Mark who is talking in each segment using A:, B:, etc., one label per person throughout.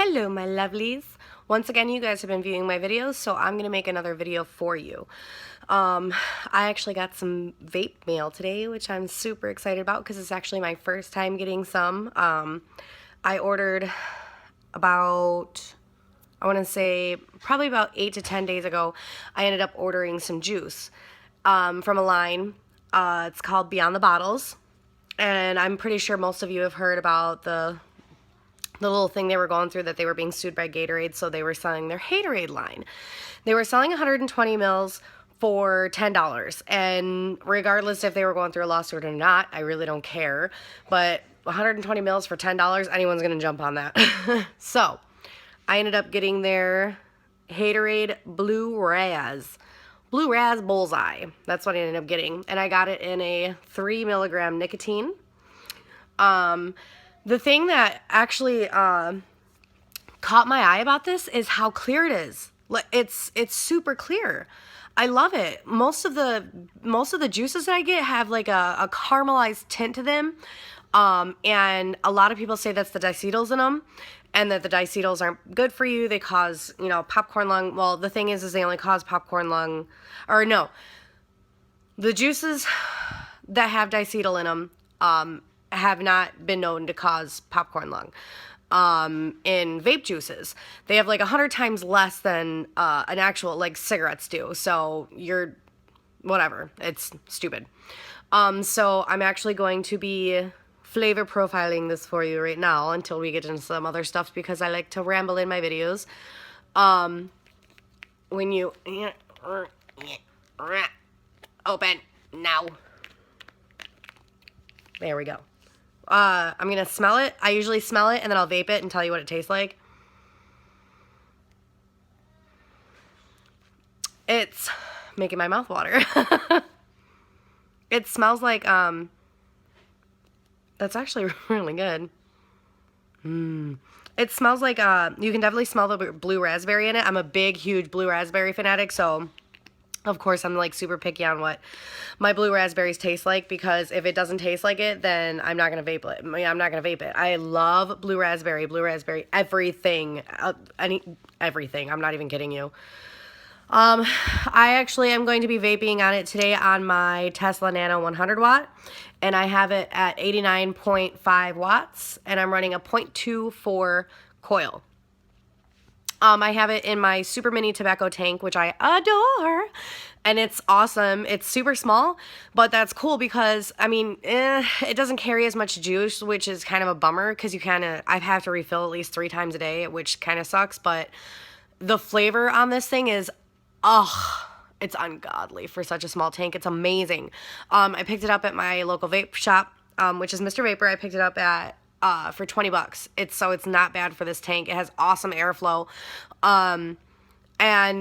A: Hello my lovelies. Once again, you guys have been viewing my videos, so I'm going to make another video for you. I actually got some vape mail today, which I'm super excited about because it's actually my first time getting some. I ordered about, I want to say probably about 8 to 10 days ago, I ended up ordering some juice from a line. It's called Beyond the Bottles, and I'm pretty sure most of you have heard about the little thing they were going through, that they were being sued by Gatorade, so they were selling their Haterade line. They were selling 120 mils for $10, and regardless if they were going through a lawsuit or not, I really don't care, but 120 mils for $10, anyone's gonna jump on that. So I ended up getting their Haterade Blue Raz Bullseye. That's what I ended up getting, and I got it in a 3 milligram nicotine. The thing that actually caught my eye about this is how clear it is. It's super clear. I love it. Most of the juices that I get have like a caramelized tint to them, and a lot of people say that's the diacetyls in them, and that the diacetyls aren't good for you. They cause, you know, popcorn lung. Well, the thing is they only cause popcorn lung, or no, the juices that have diacetyl in them have not been known to cause popcorn lung. In vape juices, they have like 100 times less than an actual, like, cigarettes do. So you're, whatever, it's stupid. So I'm actually going to be flavor profiling this for you right now until we get into some other stuff, because I like to ramble in my videos. When you open now, there we go. I'm gonna smell it. I usually smell it and then I'll vape it and tell you what it tastes like. It's making my mouth water. It smells like, that's actually really good. It smells like, you can definitely smell the blue raspberry in it. I'm a big, huge blue raspberry fanatic, so of course I'm like super picky on what my blue raspberries taste like, because if it doesn't taste like it, then I'm not gonna vape it. I'm not gonna vape it. I love blue raspberry, everything, everything. I'm not even kidding you. I actually am going to be vaping on it today on my Tesla Nano 100 watt, and I have it at 89.5 watts, and I'm running a 0.24 coil. I have it in my super mini tobacco tank, which I adore, and it's awesome. It's super small, but that's cool because, I mean, it doesn't carry as much juice, which is kind of a bummer, because I have to refill at least 3 times a day, which kind of sucks, but the flavor on this thing is, it's ungodly for such a small tank. It's amazing. I picked it up at my local vape shop, which is Mr. Vapor. I picked it up at for $20. It's not bad for this tank. It has awesome airflow. And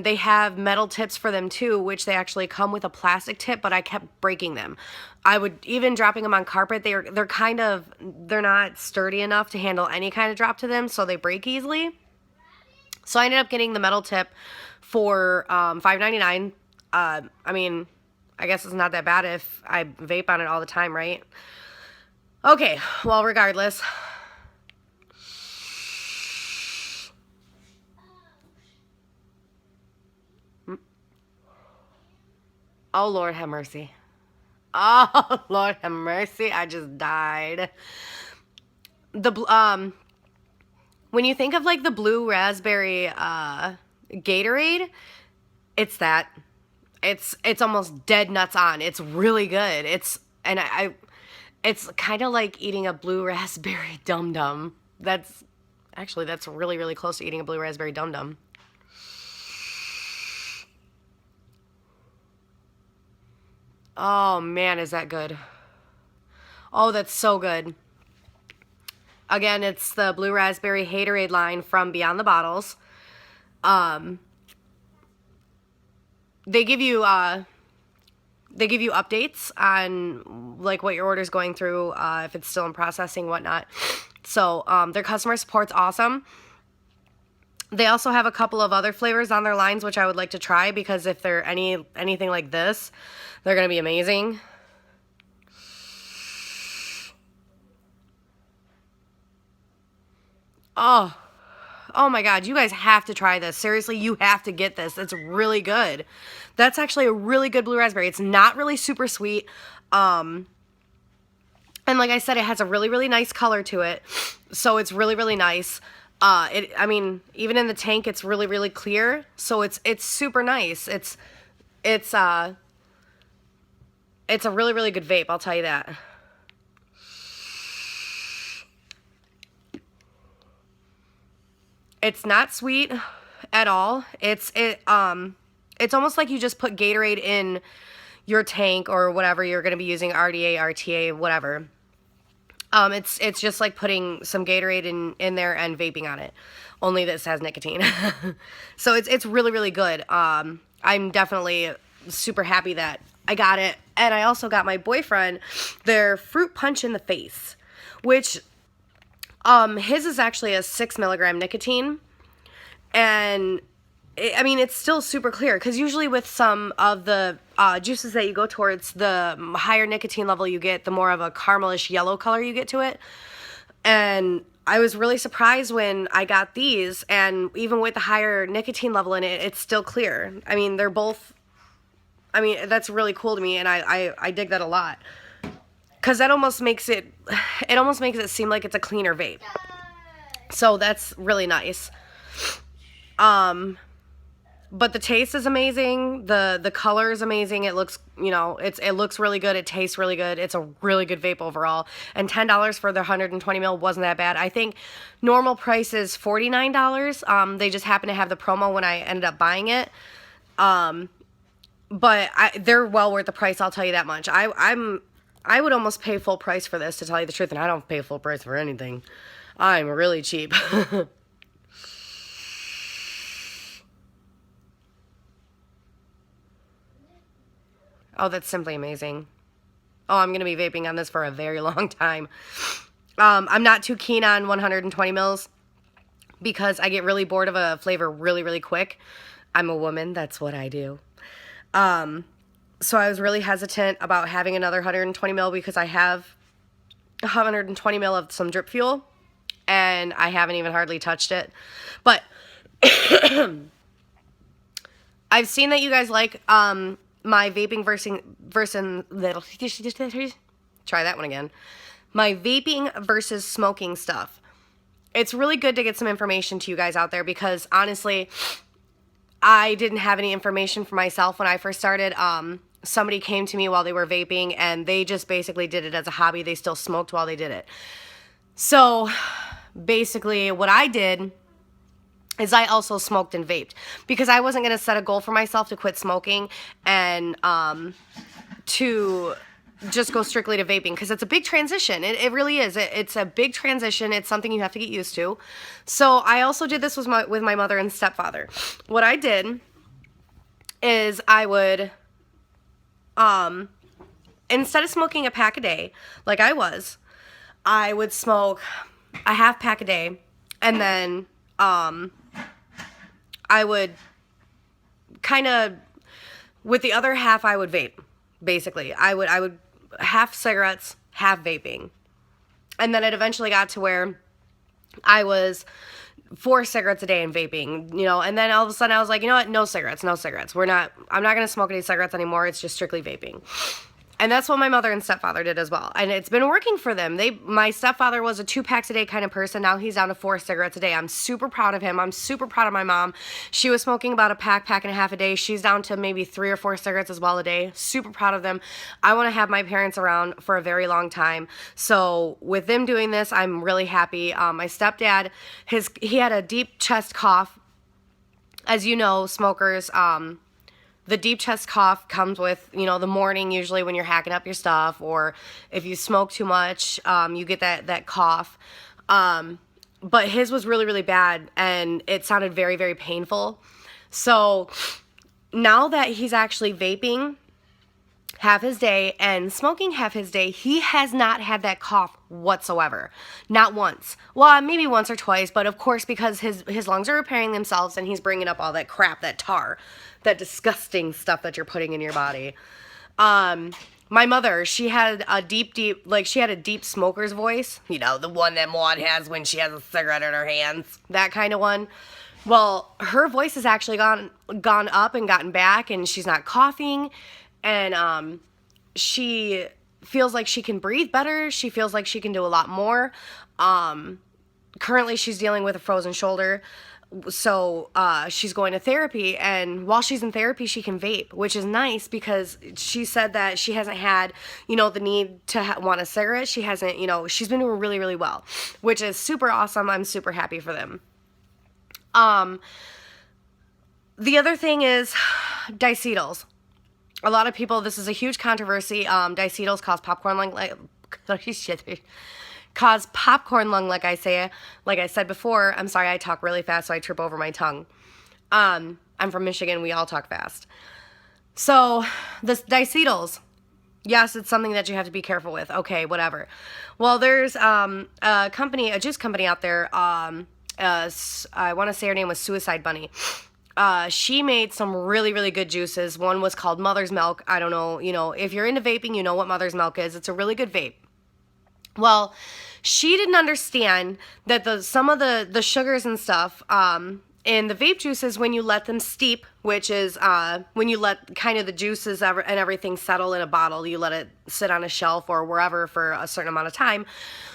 A: they have metal tips for them too, which they actually come with a plastic tip, but I kept breaking them. I would, even dropping them on carpet, they're not sturdy enough to handle any kind of drop to them, so they break easily. So I ended up getting the metal tip for $5.99. I mean, I guess it's not that bad if I vape on it all the time, right? Okay, well, regardless. Oh, Lord have mercy. Oh, Lord have mercy. I just died. When you think of like the blue raspberry Gatorade, it's that. It's almost dead nuts on. It's really good. It's kind of like eating a blue raspberry Dum Dum. That's really, really close to eating a blue raspberry Dum Dum. Oh man, is that good. Oh, that's so good. Again, it's the blue raspberry Haterade line from Beyond the Bottles. They give you updates on like what your order's going through, if it's still in processing, whatnot. So their customer support's awesome. They also have a couple of other flavors on their lines, which I would like to try, because if they're anything like this, they're gonna be amazing. Oh, Oh my God, you guys have to try this. Seriously, you have to get this. It's really good. That's actually a really good blue raspberry. It's not really super sweet. And like I said, it has a really, really nice color to it. So it's really, really nice. I mean, even in the tank, it's really, really clear. So it's super nice. It's a really, really good vape, I'll tell you that. It's not sweet at all. It's almost like you just put Gatorade in your tank or whatever you're going to be using, RDA, RTA, whatever. It's just like putting some Gatorade in there and vaping on it. Only this has nicotine. So it's really, really good. I'm definitely super happy that I got it. And I also got my boyfriend their fruit punch in the face, which his is actually a 6 milligram nicotine, and I mean, it's still super clear, because usually with some of the juices that you go towards, the higher nicotine level you get, the more of a caramelish yellow color you get to it. And I was really surprised when I got these, and even with the higher nicotine level in it, it's still clear. I mean, they're both, I mean, that's really cool to me, and I dig that a lot. Because that almost makes it seem like it's a cleaner vape. So that's really nice. But the taste is amazing. The color is amazing. It looks, you know, it looks really good. It tastes really good. It's a really good vape overall. And $10 for the 120 mil wasn't that bad. I think normal price is $49. They just happened to have the promo when I ended up buying it. But they're well worth the price, I'll tell you that much. I would almost pay full price for this, to tell you the truth, and I don't pay full price for anything. I'm really cheap. Oh, that's simply amazing. Oh, I'm going to be vaping on this for a very long time. I'm not too keen on 120 mils because I get really bored of a flavor really, really quick. I'm a woman. That's what I do. So I was really hesitant about having another 120 mil because I have 120 mil of some drip fuel, and I haven't even hardly touched it. But I've seen that you guys like my vaping try that one again. My vaping versus smoking stuff. It's really good to get some information to you guys out there, because honestly, I didn't have any information for myself when I first started. Somebody came to me while they were vaping, and they just basically did it as a hobby. They still smoked while they did it. So basically what I did is I also smoked and vaped, because I wasn't going to set a goal for myself to quit smoking and to just go strictly to vaping, because it's a big transition. It really is. It's a big transition. It's something you have to get used to. So I also did this with my mother and stepfather. What I did is I would, instead of smoking a pack a day like I would smoke a half pack a day, and then I would kind of, with the other half, I would vape. Basically, I would half cigarettes, half vaping. And then it eventually got to where I was 4 cigarettes a day and vaping, you know, and then all of a sudden I was like, you know what, no cigarettes. I'm not going to smoke any cigarettes anymore. It's just strictly vaping. And that's what my mother and stepfather did as well. And it's been working for them. My stepfather was a 2 packs a day kind of person. Now he's down to 4 cigarettes a day. I'm super proud of him. I'm super proud of my mom. She was smoking about a pack and a half a day. She's down to maybe 3 or 4 cigarettes as well a day. Super proud of them. I want to have my parents around for a very long time. So with them doing this, I'm really happy. My stepdad, he had a deep chest cough. As you know, smokers, the deep chest cough comes with, you know, the morning usually when you're hacking up your stuff, or if you smoke too much, you get that cough. But his was really, really bad, and it sounded very, very painful. So now that he's actually vaping half his day and smoking half his day, he has not had that cough whatsoever. Not once. Well, maybe once or twice, but of course, because his lungs are repairing themselves and he's bringing up all that crap, that tar, that disgusting stuff that you're putting in your body. My mother, she had a she had a deep smoker's voice. You know, the one that Maud has when she has a cigarette in her hands. That kind of one. Well, her voice has actually gone up and gotten back, and she's not coughing, and she feels like she can breathe better. She feels like she can do a lot more. Currently, she's dealing with a frozen shoulder. So she's going to therapy, and while she's in therapy, she can vape, which is nice because she said that she hasn't had, you know, the need to want a cigarette. She hasn't, you know, she's been doing really, really well, which is super awesome. I'm super happy for them. The other thing is diacetyls. A lot of people, this is a huge controversy. Diacetyls cause popcorn lung, cause popcorn lung, like I said before. I'm sorry, I talk really fast, so I trip over my tongue. I'm from Michigan. We all talk fast. So the diacetyls, yes, it's something that you have to be careful with. Okay, whatever. Well, there's a juice company out there. I want to say her name was Suicide Bunny. She made some really, really good juices. One was called Mother's Milk. I don't know, you know, if you're into vaping, you know what Mother's Milk is. It's a really good vape. Well, she didn't understand that some of the sugars and stuff in the vape juices, when you let them steep, which is when you let kind of the juices and everything settle in a bottle, you let it sit on a shelf or wherever for a certain amount of time.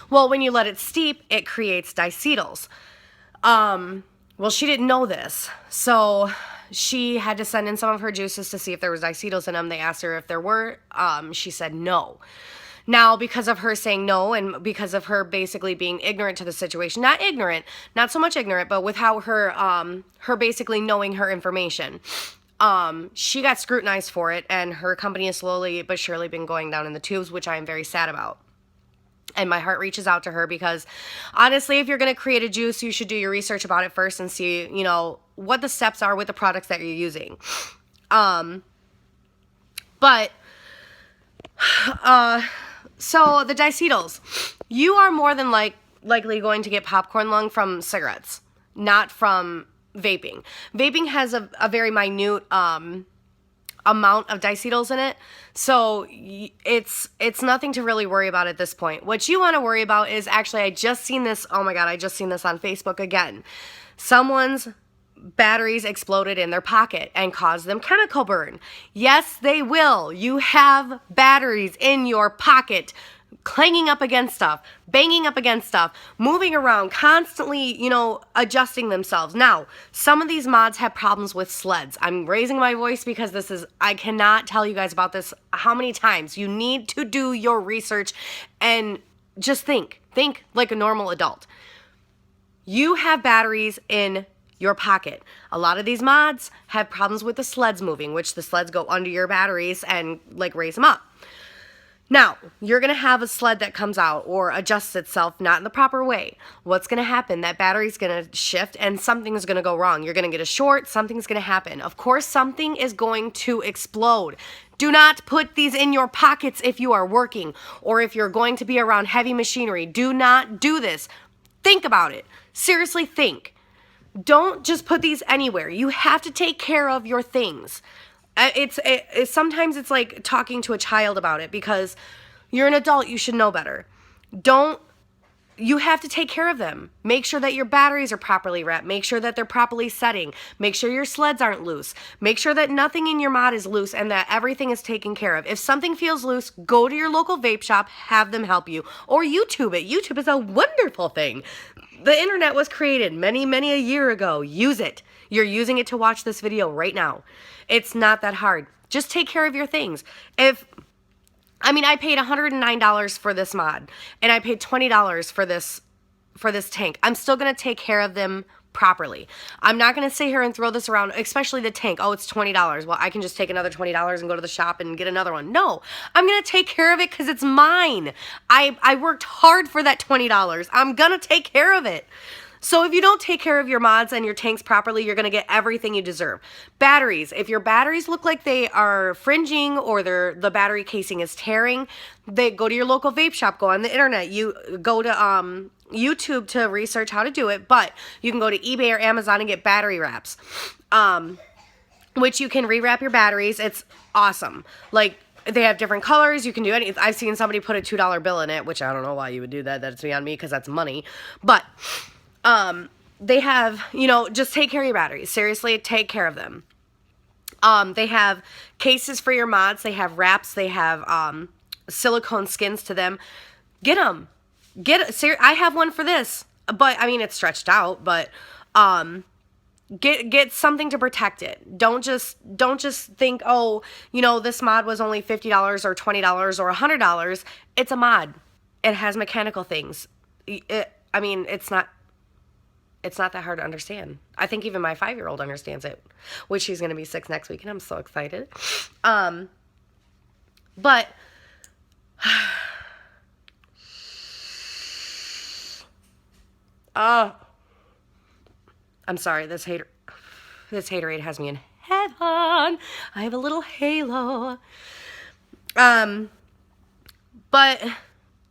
A: Well, when you let it steep, it creates diacetyls. Well, she didn't know this, so she had to send in some of her juices to see if there was diacetyls in them. They asked her if there were. She said no. Now, because of her saying no, and because of her basically being ignorant to the situation, not so much ignorant, but with how her basically knowing her information, she got scrutinized for it, and her company has slowly but surely been going down in the tubes, which I am very sad about. And my heart reaches out to her because, honestly, if you're going to create a juice, you should do your research about it first and see, you know, what the steps are with the products that you're using. So the diacetyls, you are more than likely going to get popcorn lung from cigarettes, not from vaping. Vaping has a very minute amount of diacetyls in it, so it's nothing to really worry about at this point. What you want to worry about is, actually, I just seen this, oh my god, I just seen this on Facebook again. Someone's batteries exploded in their pocket and caused them chemical burn. Yes, they will. You have batteries in your pocket clanging up against stuff, banging up against stuff, moving around, constantly, you know, adjusting themselves. Now, some of these mods have problems with sleds. I'm raising my voice because I cannot tell you guys about this how many times. You need to do your research and just think like a normal adult. You have batteries in your pocket. A lot of these mods have problems with the sleds moving, which the sleds go under your batteries and like raise them up. Now, you're going to have a sled that comes out or adjusts itself not in the proper way. What's going to happen? That battery's going to shift and something's going to go wrong. You're going to get a short, something's going to happen. Of course, something is going to explode. Do not put these in your pockets if you are working or if you're going to be around heavy machinery. Do not do this. Think about it. Seriously, think. Don't just put these anywhere. You have to take care of your things. Sometimes it's like talking to a child about it because you're an adult, you should know better. You have to take care of them. Make sure that your batteries are properly wrapped. Make sure that they're properly setting. Make sure your sleds aren't loose. Make sure that nothing in your mod is loose and that everything is taken care of. If something feels loose, go to your local vape shop, have them help you. Or YouTube it. YouTube is a wonderful thing. The internet was created many, many a year ago. Use it. You're using it to watch this video right now. It's not that hard. Just take care of your things. I paid $109 for this mod, and I paid $20 for this tank. I'm still going to take care of them properly. I'm not going to sit here and throw this around, especially the tank. Oh, it's $20. Well, I can just take another $20 and go to the shop and get another one. No, I'm going to take care of it because it's mine. I worked hard for that $20. I'm going to take care of it. So if you don't take care of your mods and your tanks properly, you're going to get everything you deserve. Batteries. If your batteries look like they are fringing or the battery casing is tearing, go to your local vape shop. Go on the internet. You go to YouTube to research how to do it, but you can go to eBay or Amazon and get battery wraps, which you can rewrap your batteries. It's awesome. Like, They have different colors. You can do any. I've seen somebody put a $2 bill in it, which I don't know why you would do that. That's beyond me because that's money. But they have, you know, just take care of your batteries. Seriously, take care of them. They have cases for your mods. They have wraps. They have silicone skins to them. Get them. I have one for this, but I mean it's stretched out. But get something to protect it. Don't just think, oh, you know, this mod was only $50 or $20 or $100. It's a mod. It has mechanical things. I mean, it's not that hard to understand. I think even my 5-year-old understands it, which she's going to be 6 next week, and I'm so excited. But I'm sorry, this haterade has me in heaven. I have a little halo. But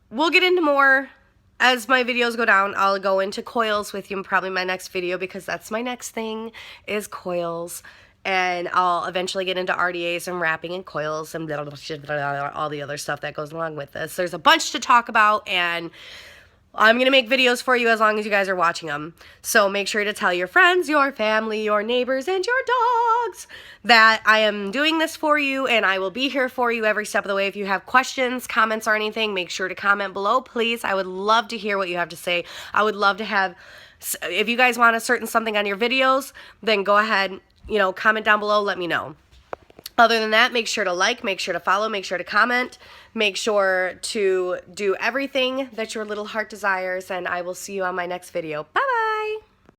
A: we'll get into more as my videos go down. I'll go into coils with you in probably my next video because that's my next thing is coils. And I'll eventually get into RDAs and wrapping and coils and blah, blah, blah, blah, all the other stuff that goes along with this. There's a bunch to talk about, and I'm going to make videos for you as long as you guys are watching them. So make sure to tell your friends, your family, your neighbors, and your dogs that I am doing this for you, and I will be here for you every step of the way. If you have questions, comments, or anything, make sure to comment below, please. I would love to hear what you have to say. I would love to have, if you guys want a certain something on your videos, then go ahead, you know, comment down below, let me know. Other than that, make sure to like, make sure to follow, make sure to comment, make sure to do everything that your little heart desires, and I will see you on my next video. Bye!